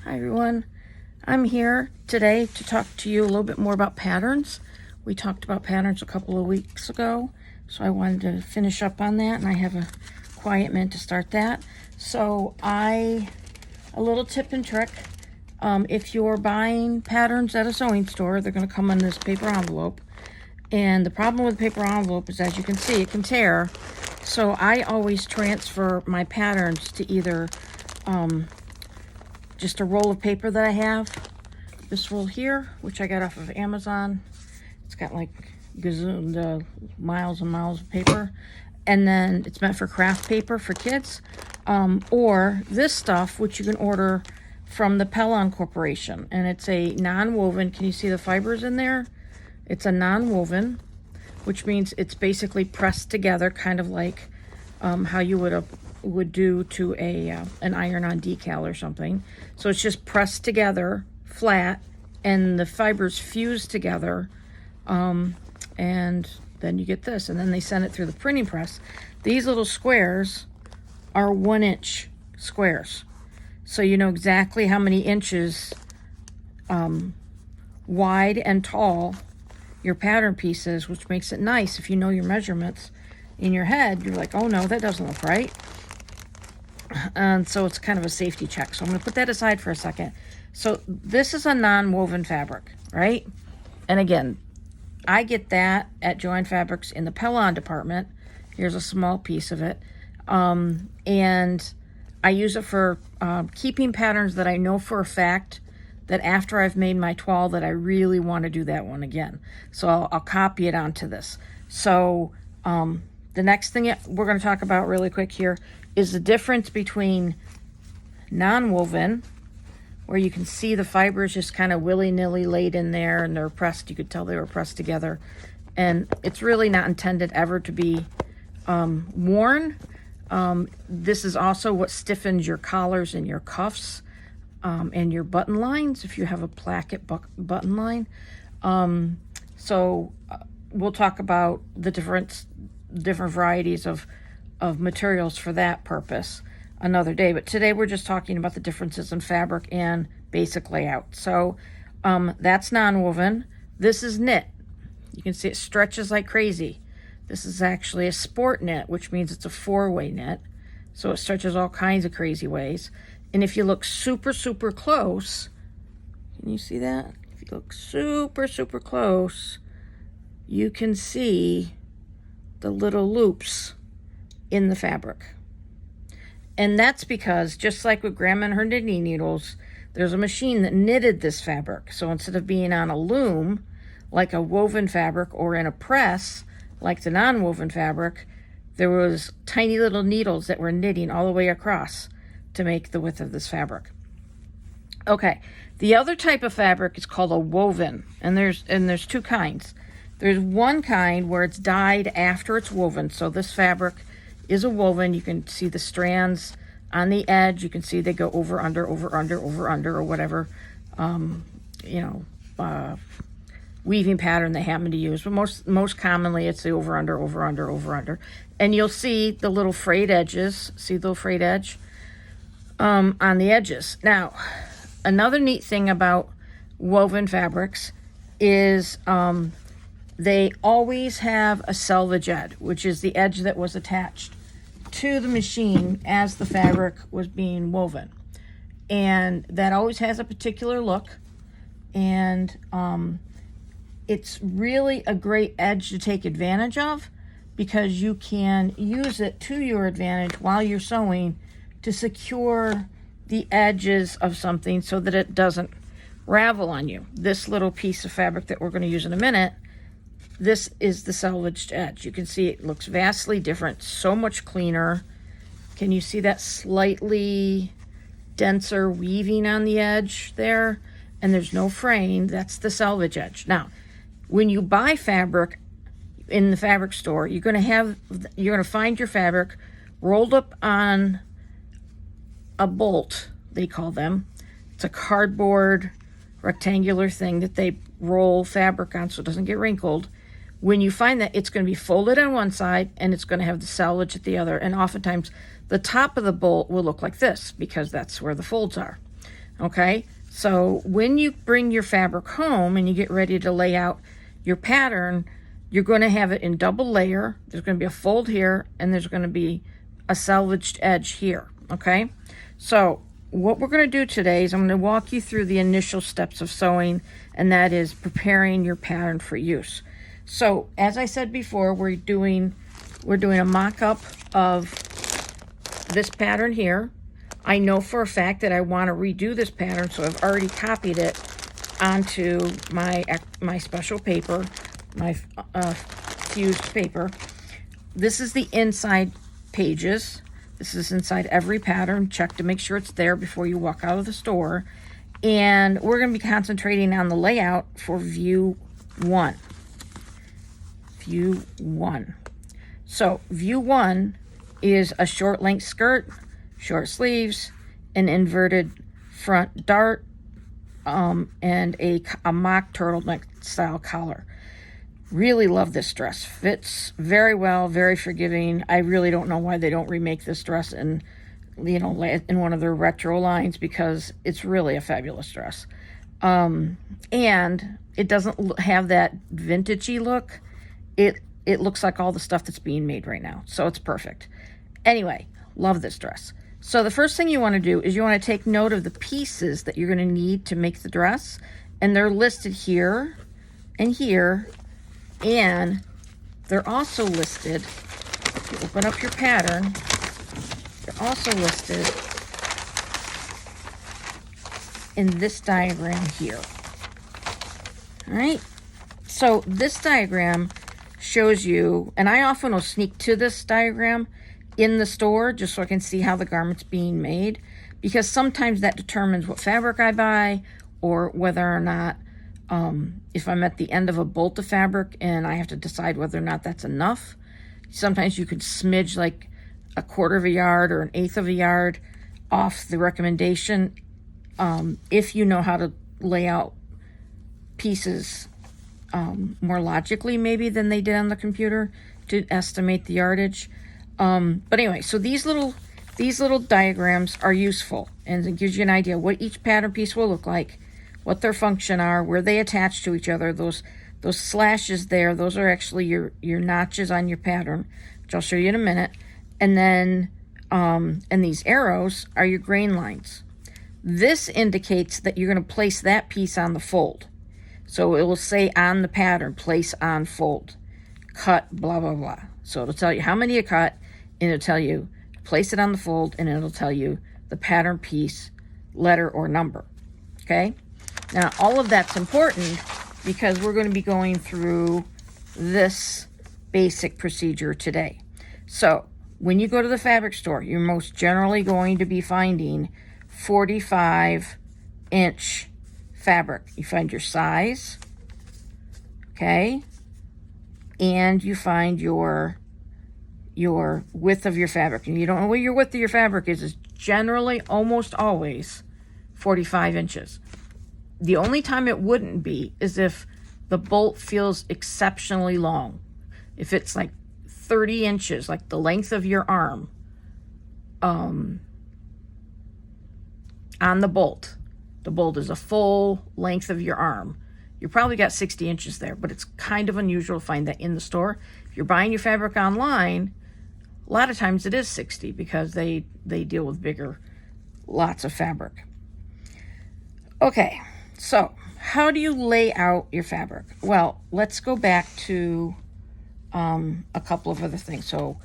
Hi everyone, I'm here today to talk to you a little bit more about patterns. We talked about patterns a couple of weeks ago, so I wanted to finish up on that, and I have a quiet minute to start that. So a little tip and trick, if you're buying patterns at a sewing store, they're going to come in this paper envelope, and the problem with paper envelope is, as you can see, it can tear. So I always transfer my patterns to either just a roll of paper that I have. This roll here, which I got off of Amazon. It's got like miles and miles of paper. And then it's meant for craft paper for kids. Or this stuff, which you can order from the Pellon Corporation. And it's a non-woven. Can you see the fibers in there? It's a non-woven, which means it's basically pressed together, kind of like how you would do to an iron-on decal or something. So it's just pressed together flat, and the fibers fuse together, and then you get this. And then they send it through the printing press. These little squares are 1-inch squares, so you know exactly how many inches wide and tall your pattern piece is, which makes it nice. If you know your measurements in your head, you're like, oh no, that doesn't look right. And so it's kind of a safety check. So I'm going to put that aside for a second. So this is a non-woven fabric, right? And again, I get that at Joann Fabrics in the Pellon department. Here's a small piece of it. And I use it for keeping patterns that I know for a fact that after I've made my toile that I really want to do that one again. So I'll copy it onto this. So the next thing we're going to talk about really quick here is the difference between non-woven, where you can see the fibers just kind of willy-nilly laid in there, and they're pressed. You could tell they were pressed together. And it's really not intended ever to be worn. This is also what stiffens your collars and your cuffs and your button lines, if you have a placket button line. So we'll talk about the different varieties of materials for that purpose another day. But today we're just talking about the differences in fabric and basic layout. So that's non-woven. This is knit. You can see it stretches like crazy. This is actually a sport knit, which means it's a 4-way knit. So it stretches all kinds of crazy ways. And if you look super, super close, can you see that? If you look super, super close, you can see the little loops in the fabric. And that's because, just like with Grandma and her knitting needles, there's a machine that knitted this fabric. So instead of being on a loom, like a woven fabric, or in a press, like the non-woven fabric, there was tiny little needles that were knitting all the way across to make the width of this fabric. Okay, the other type of fabric is called a woven, and there's two kinds. There's one kind where it's dyed after it's woven. So this fabric is a woven. You can see the strands on the edge. You can see they go over, under, over, under, over, under, or whatever, weaving pattern they happen to use. But most commonly, it's the over, under, over, under, over, under. And you'll see the little frayed edges. See the little frayed edge on the edges. Now, another neat thing about woven fabrics is they always have a selvage edge, which is the edge that was attached to the machine as the fabric was being woven. And that always has a particular look. And it's really a great edge to take advantage of, because you can use it to your advantage while you're sewing to secure the edges of something so that it doesn't ravel on you. This little piece of fabric that we're going to use in a minute, this is the selvaged edge. You can see it looks vastly different, so much cleaner. Can you see that slightly denser weaving on the edge there? And there's no fraying. That's the selvage edge. Now, when you buy fabric in the fabric store, you're going to find your fabric rolled up on a bolt, they call them. It's a cardboard rectangular thing that they roll fabric on so it doesn't get wrinkled. When you find that, it's going to be folded on one side and it's going to have the selvage at the other. And oftentimes the top of the bolt will look like this because that's where the folds are. Okay, so when you bring your fabric home and you get ready to lay out your pattern, you're going to have it in double layer. There's going to be a fold here, and there's going to be a selvaged edge here. Okay, so what we're going to do today is I'm going to walk you through the initial steps of sewing, and that is preparing your pattern for use. So as I said before, we're doing a mock-up of this pattern here. I know for a fact that I want to redo this pattern, so I've already copied it onto my special paper, my fused paper. This is the inside pages. This is inside every pattern. Check to make sure it's there before you walk out of the store. And we're going to be concentrating on the layout for view 1. View 1. So view 1 is a short length skirt, short sleeves, an inverted front dart, and a mock turtleneck style collar. Really love this dress. Fits very well, very forgiving. I really don't know why they don't remake this dress in, you know, in one of their retro lines, because it's really a fabulous dress. And it doesn't have that vintagey look. It looks like all the stuff that's being made right now, so it's perfect. Anyway, love this dress. So the first thing you want to do is you want to take note of the pieces that you're going to need to make the dress, and they're listed here and here, and they're also listed, if you open up your pattern, they're also listed in this diagram here. All right, so this diagram shows you, and I often will sneak to this diagram in the store just so I can see how the garment's being made, because sometimes that determines what fabric I buy, or whether or not, if I'm at the end of a bolt of fabric and I have to decide whether or not that's enough. Sometimes you could smidge like a quarter of a yard or an eighth of a yard off the recommendation, if you know how to lay out pieces more logically maybe than they did on the computer to estimate the yardage. But anyway, so these little diagrams are useful, and it gives you an idea what each pattern piece will look like, what their function are, where they attach to each other. Those slashes there, those are actually your notches on your pattern, which I'll show you in a minute. And then and these arrows are your grain lines. This indicates that you're going to place that piece on the fold. So it will say on the pattern, place on fold, cut, blah, blah, blah. So it'll tell you how many you cut, and it'll tell you place it on the fold, and it'll tell you the pattern piece, letter, or number. Okay? Now, all of that's important because we're going to be going through this basic procedure today. So when you go to the fabric store, you're most generally going to be finding 45-inch fabric. You find your size, okay, and you find your width of your fabric. And you don't know what your width of your fabric is. It's generally almost always 45 inches. The only time it wouldn't be is if the bolt feels exceptionally long. If it's like 30 inches, like the length of your arm, on the bolt. The bolt is a full length of your arm. You probably got 60 inches there, but it's kind of unusual to find that in the store. If you're buying your fabric online, a lot of times it is 60 because they deal with bigger lots of fabric. Okay, so how do you lay out your fabric? Well, let's go back to a couple of other things. So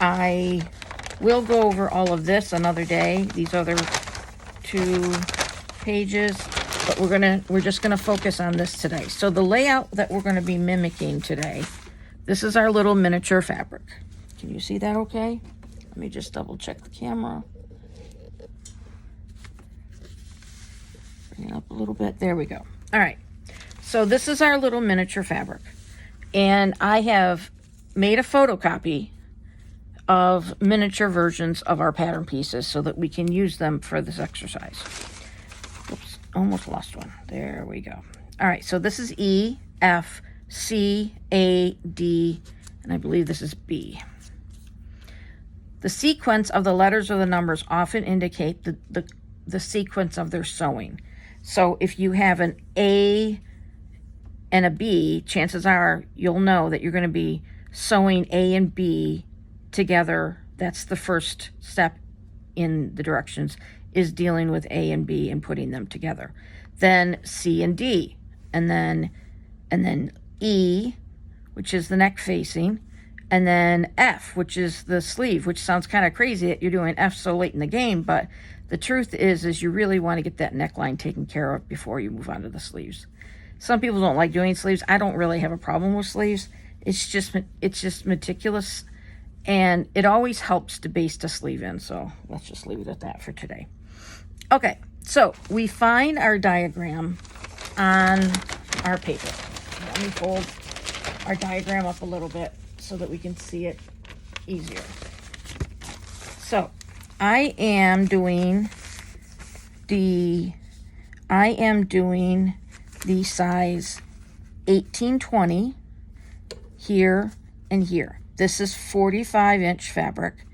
I will go over all of this another day, these other 2 pages, but we're just gonna focus on this today. So the layout that we're gonna be mimicking today, this is our little miniature fabric. Can you see that okay? Let me just double check the camera. Bring it up a little bit. There we go. All right. So this is our little miniature fabric. And I have made a photocopy of miniature versions of our pattern pieces so that we can use them for this exercise. Oops, almost lost one. There we go. All right, so this is E, F, C, A, D, and I believe this is B. The sequence of the letters or the numbers often indicate the the sequence of their sewing. So if you have an A and a B, chances are you'll know that you're going to be sewing A and B together. That's the first step in the directions, is dealing with A and B and putting them together. Then C and D, and then E, which is the neck facing, and then F, which is the sleeve, which sounds kind of crazy that you're doing F so late in the game, but the truth is you really want to get that neckline taken care of before you move on to the sleeves. Some people don't like doing sleeves. I don't really have a problem with sleeves. It's just meticulous, and it always helps to baste a sleeve in. So let's just leave it at that for today. Okay, so we find our diagram on our paper. Let me fold our diagram up a little bit so that we can see it easier. So I am doing the size 18-20 here and here. This is 45-inch fabric.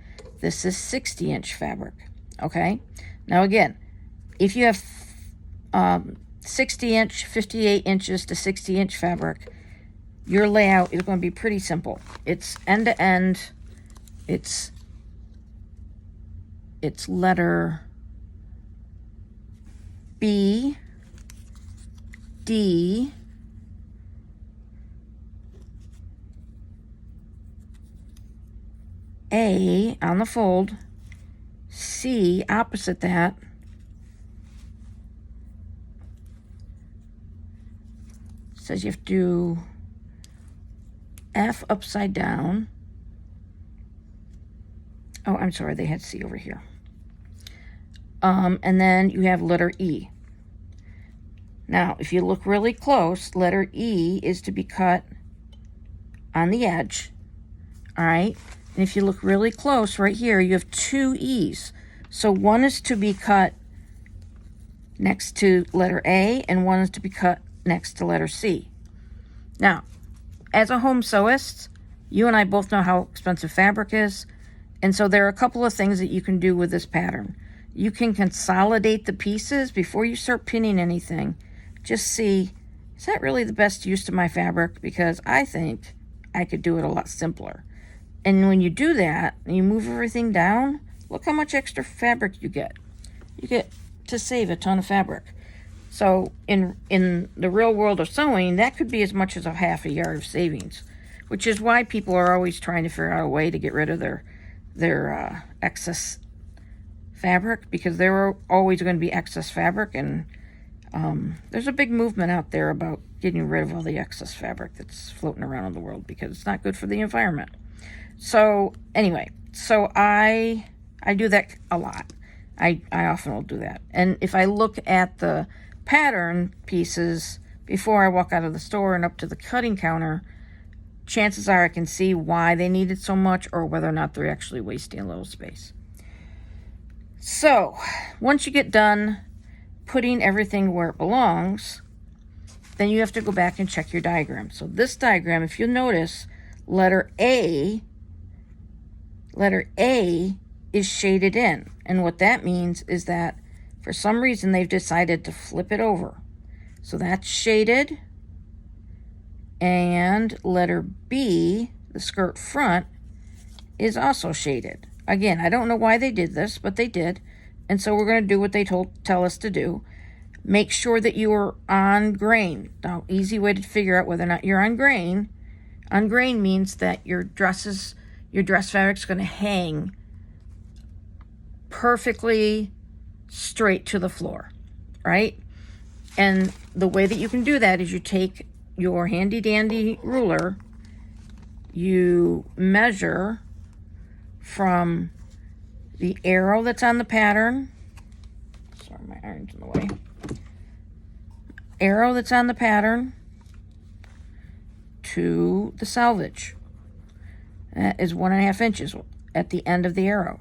This is 60-inch fabric. Okay? Now again, if you have 60-inch, 58 inches to 60-inch fabric, your layout is going to be pretty simple. It's end to end. It's letter B, D, A on the fold, C opposite that, says you have to do F upside down. Oh, I'm sorry, they had C over here. And then you have letter E. Now, if you look really close, letter E is to be cut on the edge. All right? And if you look really close right here, you have two E's. So one is to be cut next to letter A, and one is to be cut next to letter C. Now, as a home sewist, you and I both know how expensive fabric is. And so there are a couple of things that you can do with this pattern. You can consolidate the pieces before you start pinning anything. Just see, is that really the best use of my fabric? Because I think I could do it a lot simpler. And when you do that, and you move everything down, look how much extra fabric you get. You get to save a ton of fabric. So in the real world of sewing, that could be as much as a half a yard of savings, which is why people are always trying to figure out a way to get rid of their excess fabric, because there are always going to be excess fabric, and there's a big movement out there about getting rid of all the excess fabric that's floating around in the world because it's not good for the environment. So anyway, so I do that a lot. I often will do that. And if I look at the pattern pieces before I walk out of the store and up to the cutting counter, chances are I can see why they needed so much or whether or not they're actually wasting a little space. So once you get done putting everything where it belongs, then you have to go back and check your diagram. So this diagram, if you'll notice, letter A is shaded in. And what that means is that for some reason they've decided to flip it over. So that's shaded. And letter B, the skirt front, is also shaded. Again, I don't know why they did this, but they did. And so we're going to do what they tell us to do. Make sure that you are on grain. Now, easy way to figure out whether or not you're on grain. On grain means that your dress fabric is going to hang perfectly straight to the floor, right? And the way that you can do that is you take your handy dandy ruler, you measure from the arrow that's on the pattern. Sorry, my iron's in the way. Arrow that's on the pattern to the selvage. That is 1.5 inches at the end of the arrow.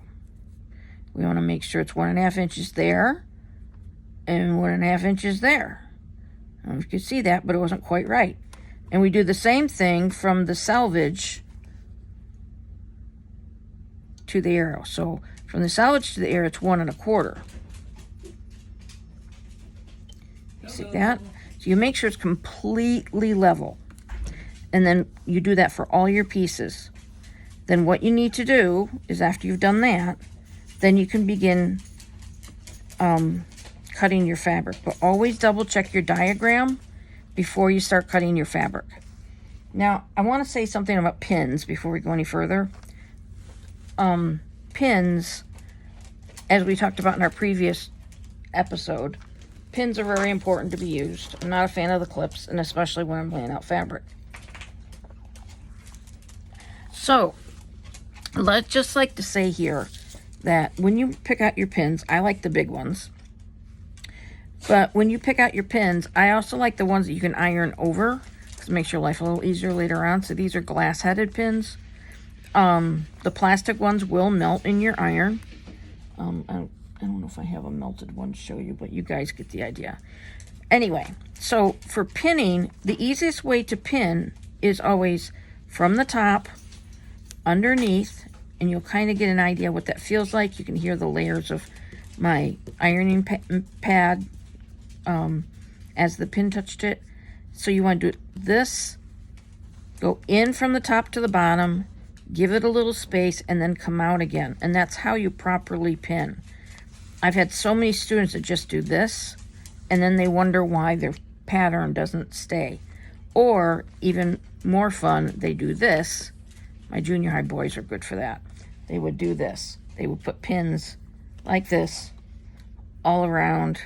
We want to make sure it's 1.5 inches there and 1.5 inches there. I don't know if you could see that, but it wasn't quite right. And we do the same thing from the selvage to the arrow. So from the selvage to the arrow, it's 1.25. You see that? So you make sure it's completely level. And then you do that for all your pieces. Then what you need to do is after you've done that, then you can begin cutting your fabric. But always double check your diagram before you start cutting your fabric. Now, I want to say something about pins before we go any further. Pins, as we talked about in our previous episode, pins are very important to be used. I'm not a fan of the clips, and especially when I'm laying out fabric. So, let's just like to say here that when you pick out your pins, I like the big ones. But when you pick out your pins, I also like the ones that you can iron over to make your life a little easier later on. So these are glass-headed pins. The plastic ones will melt in your iron. I don't know if I have a melted one to show you, but you guys get the idea. Anyway, so for pinning, the easiest way to pin is always from the top, underneath, and you'll kind of get an idea what that feels like. You can hear the layers of my ironing pad as the pin touched it. So you want to do this, go in from the top to the bottom, give it a little space, and then come out again. And that's how you properly pin. I've had so many students that just do this, and then they wonder why their pattern doesn't stay. Or, even more fun, they do this. My junior high boys are good for that. They would do this. They would put pins like this all around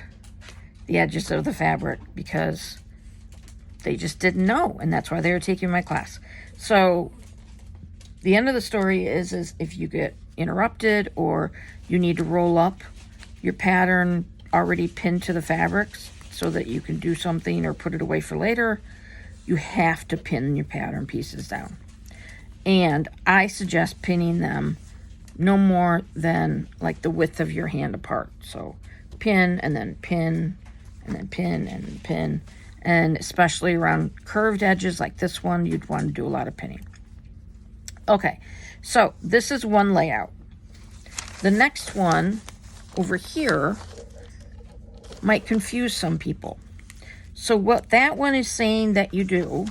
the edges of the fabric because they just didn't know, and that's why they were taking my class. So the end of the story is if you get interrupted or you need to roll up your pattern already pinned to the fabrics so that you can do something or put it away for later, you have to pin your pattern pieces down. And I suggest pinning them no more than like the width of your hand apart. So pin and then pin and then pin and pin. And especially around curved edges like this one, you'd want to do a lot of pinning. Okay, so this is one layout. The next one over here might confuse some people. So what that one is saying that you do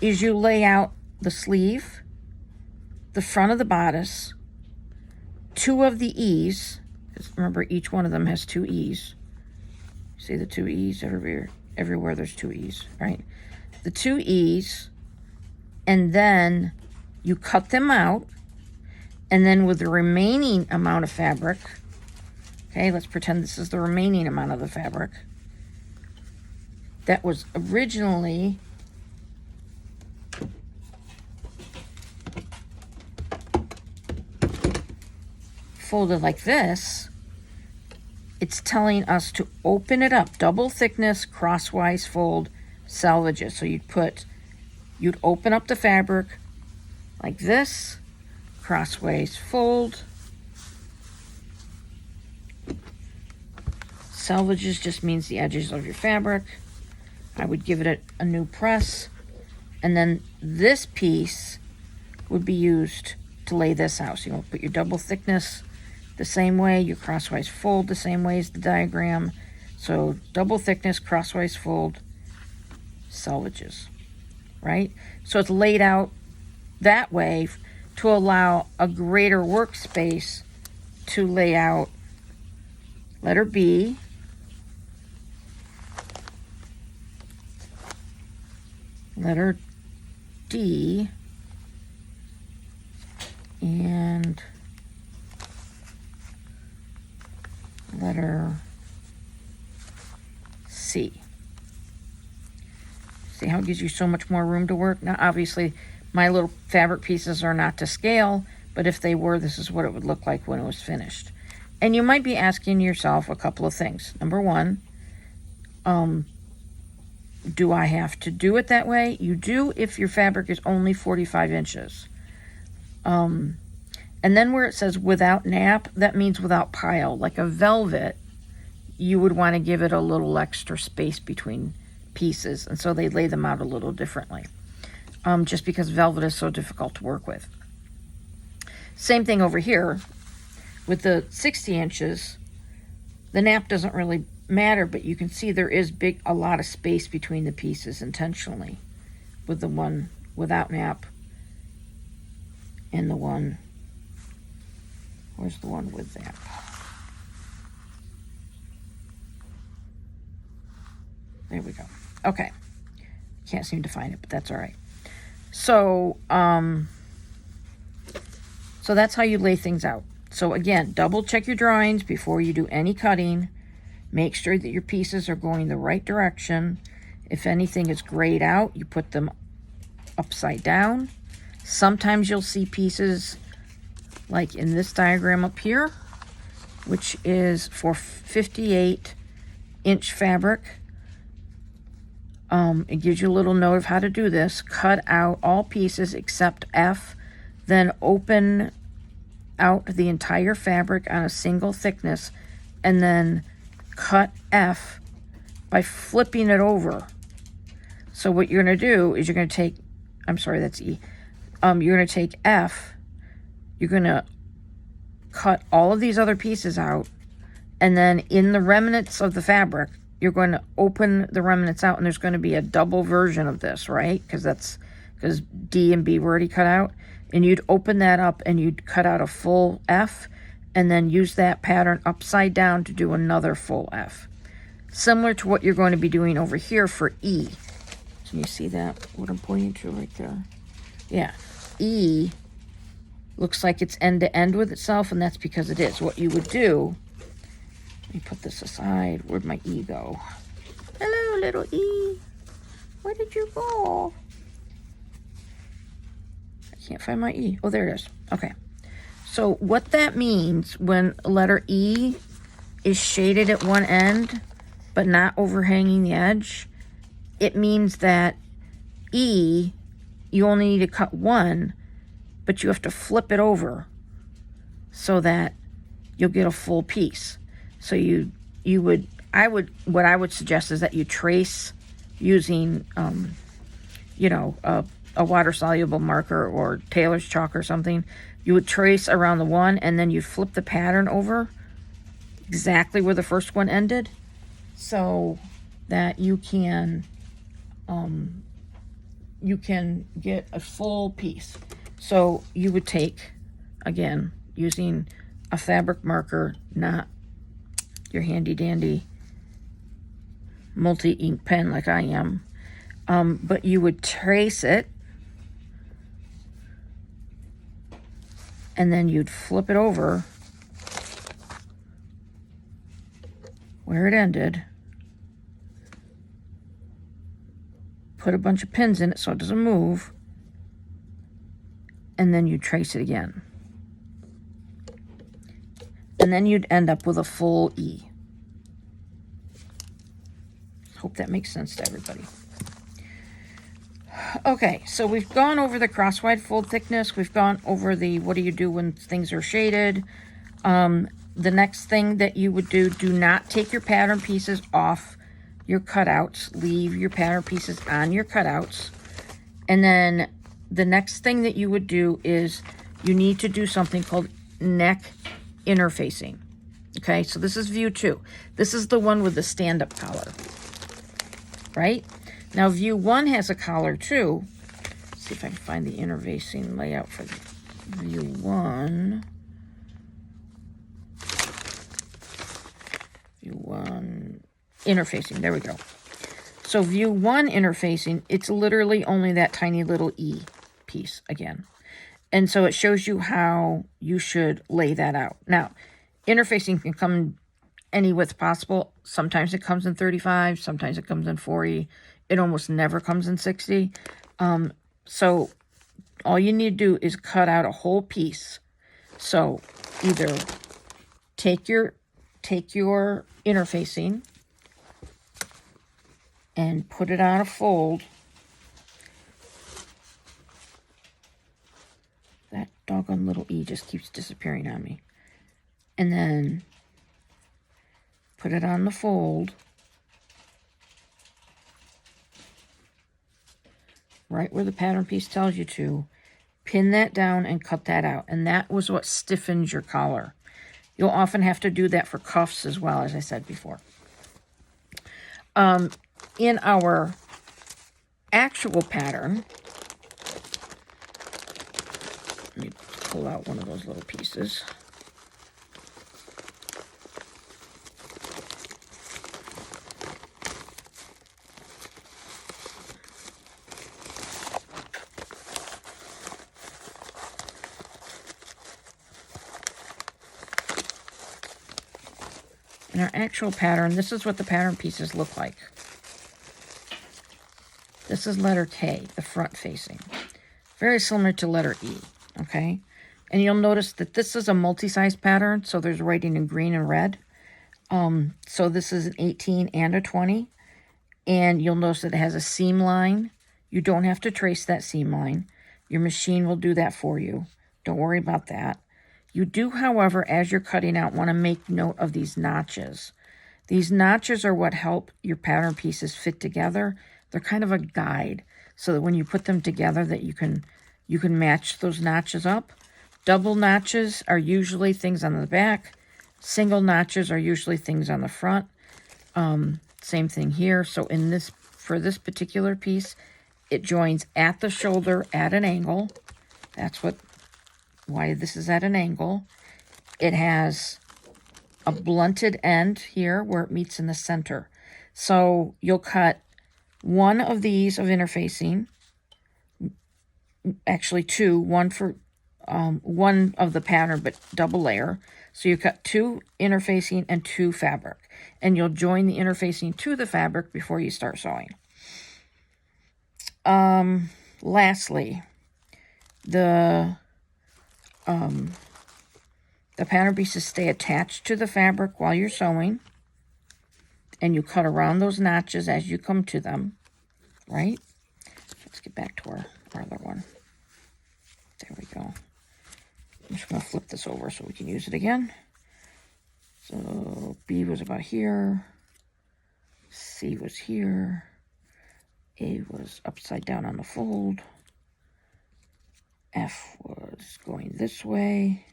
is you lay out the sleeve, the front of the bodice, 2 of the E's. Remember, each one of them has 2 E's. See the 2 E's everywhere there's 2 E's, right? The 2 E's, and then you cut them out, and then with the remaining amount of fabric, okay, let's pretend this is the remaining amount of the fabric that was originally folded like this. It's telling us to open it up, double thickness, crosswise fold, salvages. So you'd open up the fabric like this, crossways fold. Salvages just means the edges of your fabric. I would give it a new press. And then this piece would be used to lay this out. So you'll put your double thickness the same way, your crosswise fold the same way as the diagram. So double thickness, crosswise fold, salvages, right? So it's laid out that way to allow a greater workspace to lay out letter B, letter D, and letter C. See how it gives you so much more room to work? Now, obviously, my little fabric pieces are not to scale, but if they were, this is what it would look like when it was finished. And you might be asking yourself a couple of things. Number one, do I have to do it that way? You do if your fabric is only 45 inches. And then where it says without nap, that means without pile. Like a velvet, you would want to give it a little extra space between pieces. And so they lay them out a little differently. Just because velvet is so difficult to work with. Same thing over here. With the 60 inches, the nap doesn't really matter, but you can see there is a lot of space between the pieces intentionally with the one without nap and the one, where's the one with nap? There we go. Okay. Can't seem to find it, but that's all right. So, so that's how you lay things out. So again, double check your drawings before you do any cutting. Make sure that your pieces are going the right direction. If anything is grayed out, you put them upside down. Sometimes you'll see pieces like in this diagram up here, which is for 58-inch fabric. It gives you a little note of how to do this. Cut out all pieces except F, then open out the entire fabric on a single thickness, and then cut F by flipping it over. So what you're going to do is you're going to take, I'm sorry, that's E. You're going to take F, you're going to cut all of these other pieces out, and then in the remnants of the fabric, you're going to open the remnants out, and there's going to be a double version of this, right? Because D and B were already cut out. And you'd open that up and you'd cut out a full F and then use that pattern upside down to do another full F. Similar to what you're going to be doing over here for E. Can you see that, what I'm pointing to right there? Yeah. E looks like it's end to end with itself, and that's because it is. What you would do, let me put this aside. Where'd my E go? Hello, little E. Where did you go? I can't find my E. Oh, there it is. Okay. So what that means when letter E is shaded at one end, but not overhanging the edge, it means that E, you only need to cut one, but you have to flip it over so that you'll get a full piece. So what I would suggest is that you trace using, a water-soluble marker or Taylor's chalk or something. You would trace around the one, and then you flip the pattern over exactly where the first one ended, so that you can get a full piece. So you would take, again, using a fabric marker, not your handy-dandy multi-ink pen like I am, but you would trace it, and then you'd flip it over where it ended, put a bunch of pins in it so it doesn't move, and then you trace it again. And then you'd end up with a full E. Hope that makes sense to everybody. Okay, so we've gone over the crosswide fold thickness. We've gone over the what do you do when things are shaded. The next thing that you would do not take your pattern pieces off your cutouts. Leave your pattern pieces on your cutouts. And then the next thing that you would do is you need to do something called neck interfacing. Okay, so this is view 2. This is the one with the stand-up collar, right? Now, view 1 has a collar too. Let's see if I can find the interfacing layout for view 1. View 1, interfacing, there we go. So view 1 interfacing, it's literally only that tiny little E piece again. And so it shows you how you should lay that out. Now, interfacing can come any width possible. Sometimes it comes in 35, sometimes it comes in 40. It almost never comes in 60. So all you need to do is cut out a whole piece. So either take your interfacing and put it on a fold. That doggone little E just keeps disappearing on me. And then put it on the fold. Right where the pattern piece tells you to. Pin that down and cut that out. And that was what stiffens your collar. You'll often have to do that for cuffs as well, as I said before. In our actual pattern, let me pull out one of those little pieces. In our actual pattern, this is what the pattern pieces look like. This is letter K, the front facing. Very similar to letter E, okay? And you'll notice that this is a multi-size pattern, so there's writing in green and red. So this is an 18 and a 20. And you'll notice that it has a seam line. You don't have to trace that seam line. Your machine will do that for you. Don't worry about that. You do, however, as you're cutting out, want to make note of these notches. These notches are what help your pattern pieces fit together. They're kind of a guide, so that when you put them together, that you can match those notches up. Double notches are usually things on the back. Single notches are usually things on the front. Same thing here. So for this particular piece, it joins at the shoulder at an angle. That's why this is at an angle. It has a blunted end here where it meets in the center. So you'll cut one of these of interfacing, actually two, one for one of the pattern, but double layer. So you cut two interfacing and two fabric, and you'll join the interfacing to the fabric before you start sewing. Lastly, the pattern pieces stay attached to the fabric while you're sewing, and you cut around those notches as you come to them, right? Let's get back to our other one. There we go. I'm just going to flip this over so we can use it again. So B was about here. C was here. A was upside down on the fold. F was going this way.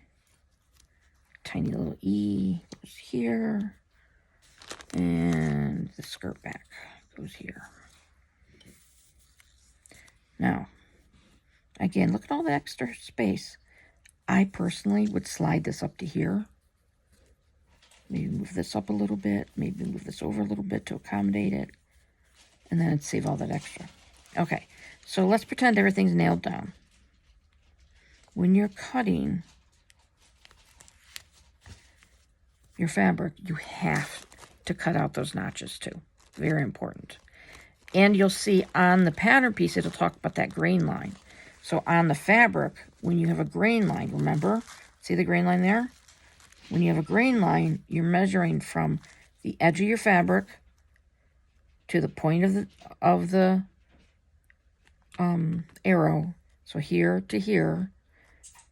Tiny little E goes here. And the skirt back goes here. Now, again, look at all the extra space. I personally would slide this up to here. Maybe move this up a little bit. Maybe move this over a little bit to accommodate it. And then it'd save all that extra. Okay, so let's pretend everything's nailed down. When you're cutting your fabric, you have to cut out those notches too. Very important. And you'll see on the pattern piece, it'll talk about that grain line. So on the fabric, when you have a grain line, remember? See the grain line there? When you have a grain line, you're measuring from the edge of your fabric to the point of the arrow. So here to here.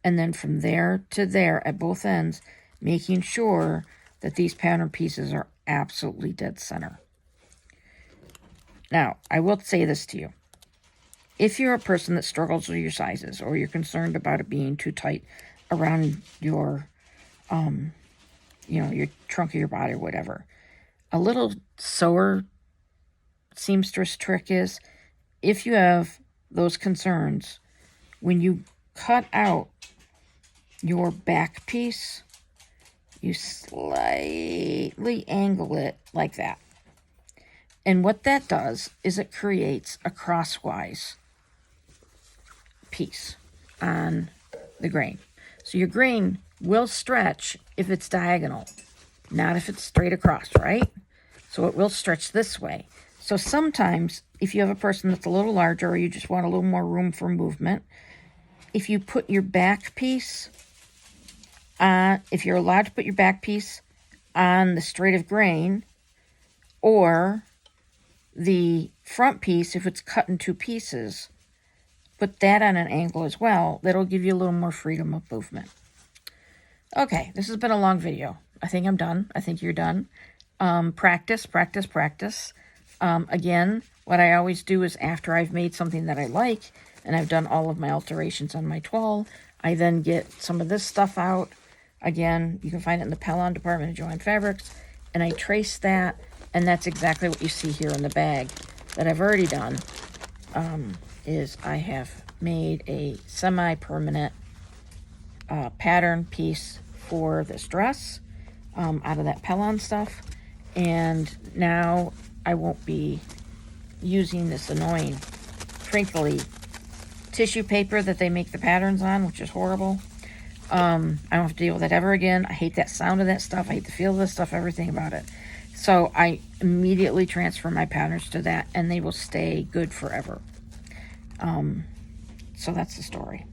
And then from there to there at both ends, making sure that these pattern pieces are absolutely dead center. Now, I will say this to you. If you're a person that struggles with your sizes, or you're concerned about it being too tight around your, your trunk of your body or whatever, a little sewer seamstress trick is, if you have those concerns, when you cut out your back piece, you slightly angle it like that. And what that does is it creates a crosswise piece on the grain. So your grain will stretch if it's diagonal, not if it's straight across, right? So it will stretch this way. So sometimes if you have a person that's a little larger, or you just want a little more room for movement, if you put your back piece if you're allowed to put your back piece on the straight of grain, or the front piece, if it's cut in two pieces, put that on an angle as well. That'll give you a little more freedom of movement. Okay, this has been a long video. I think I'm done. I think you're done. Practice, practice, practice. Again, what I always do is, after I've made something that I like, and I've done all of my alterations on my toile, I then get some of this stuff out. Again, you can find it in the Pellon department of Joann Fabrics. And I trace that And that's exactly what you see here in the bag that I've already done, is I have made a semi-permanent pattern piece for this dress out of that Pellon stuff. And now I won't be using this annoying crinkly tissue paper that they make the patterns on, which is horrible. I don't have to deal with that ever again. I hate that sound of that stuff. I hate the feel of this stuff, everything about it. So I immediately transfer my patterns to that, and they will stay good forever. So that's the story.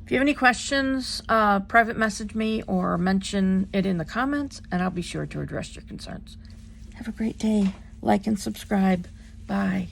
If you have any questions, private message me or mention it in the comments, and I'll be sure to address your concerns. Have a great day. Like and subscribe. Bye.